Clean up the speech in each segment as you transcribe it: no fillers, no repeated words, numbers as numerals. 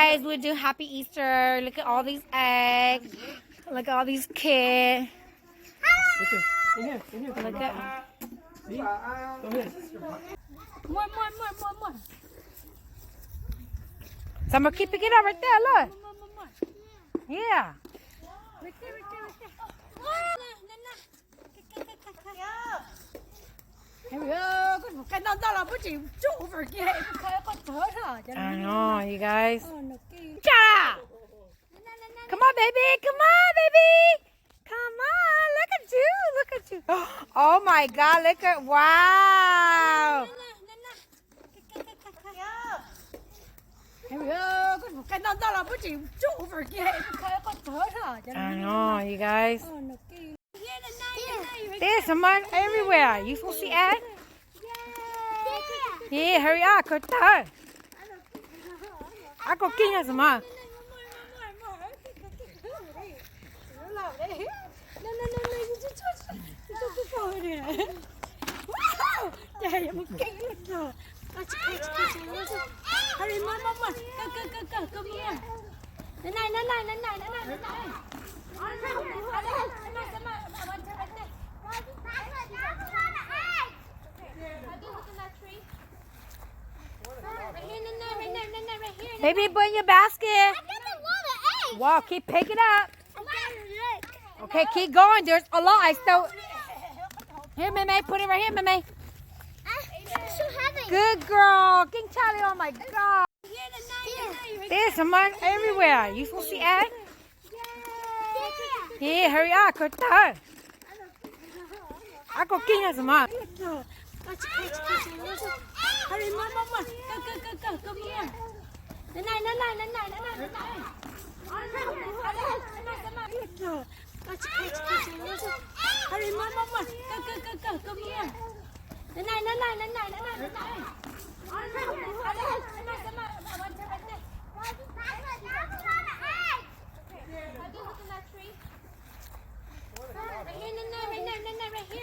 guys, we'll do Happy Easter. Look at all these eggs. Look at all these kids. Look at. More. Summer, keep picking up right there. Look. Yeah. Right there. Here we go. I know, you guys. Come on, baby. Come on. Look at you. Oh my God. Look at, wow. Here we go. I know, you guys. There's someone everywhere. You supposed to see egg? Yeah, hurry up. Go there. Ako kinga sama. Hurry, mom. Go. Come here. Baby, put in your basket. Wow, keep picking up. Okay, keep going. There's a lot. I still. Here, Meme. Put it right here, Meme. Good girl. King Charlie. Oh my God. There's someone everywhere. You supposed to see egg? Yeah, hurry up. Go there. Ako kinga sama. Hurry, mom. Go. Come here. Hurry, mom. Go. Come here.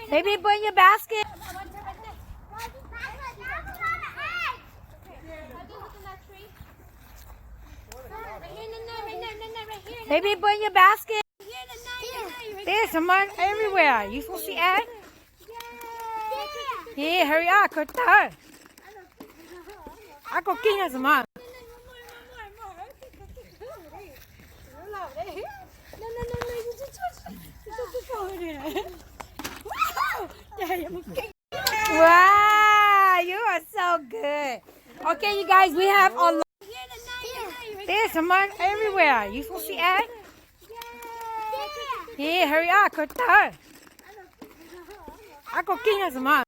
Baby, put in your basket. Baby, put in your basket. There's someone everywhere. You supposed to see egg? Yeah, hurry up. Go there. Ako kinga sama. Wow, you are so good. Okay, you guys, we have a lot. There's someone everywhere. You supposed to see egg? Yeah, hurry up. Go there. Ako kinga sama.